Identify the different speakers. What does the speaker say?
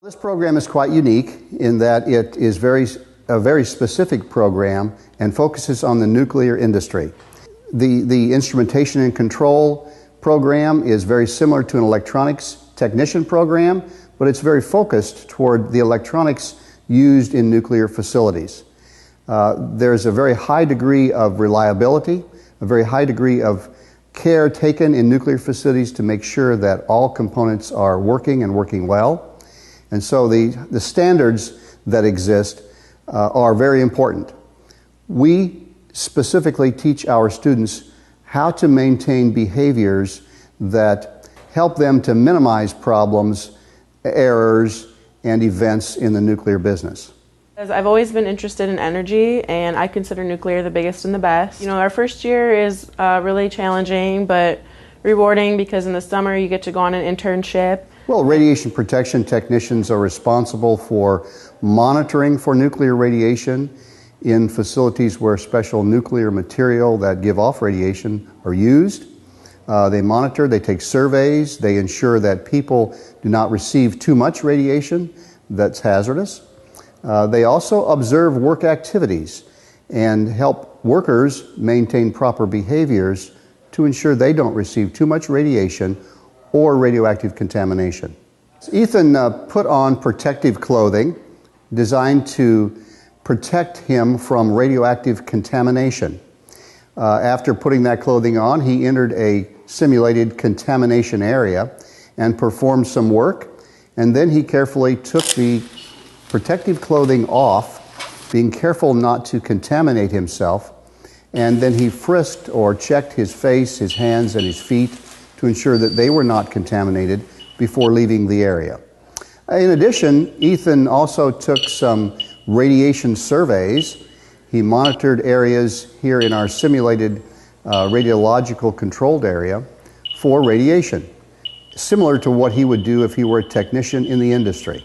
Speaker 1: This program is quite unique in that it is a very specific program and focuses on the nuclear industry. The instrumentation and control program is very similar to an electronics technician program, but it's very focused toward the electronics used in nuclear facilities. There's a very high degree of reliability, a very high degree of care taken in nuclear facilities to make sure that all components are working and working well. And so the standards that exist are very important. We specifically teach our students how to maintain behaviors that help them to minimize problems, errors, and events in the nuclear business.
Speaker 2: I've always been interested in energy, and I consider nuclear the biggest and the best. Our first year is really challenging but rewarding because in the summer you get to go on an internship.
Speaker 1: Well, radiation protection technicians are responsible for monitoring for nuclear radiation in facilities where special nuclear material that give off radiation are used. They monitor, they take surveys, they ensure that people do not receive too much radiation that's hazardous. They also observe work activities and help workers maintain proper behaviors to ensure they don't receive too much radiation or radioactive contamination. Ethan put on protective clothing designed to protect him from radioactive contamination. After putting that clothing on, he entered a simulated contamination area and performed some work, and then he carefully took the protective clothing off, being careful not to contaminate himself, and then he frisked or checked his face, his hands, and his feet to ensure that they were not contaminated before leaving the area. In addition, Ethan also took some radiation surveys. He monitored areas here in our simulated radiological controlled area for radiation, similar to what he would do if he were a technician in the industry.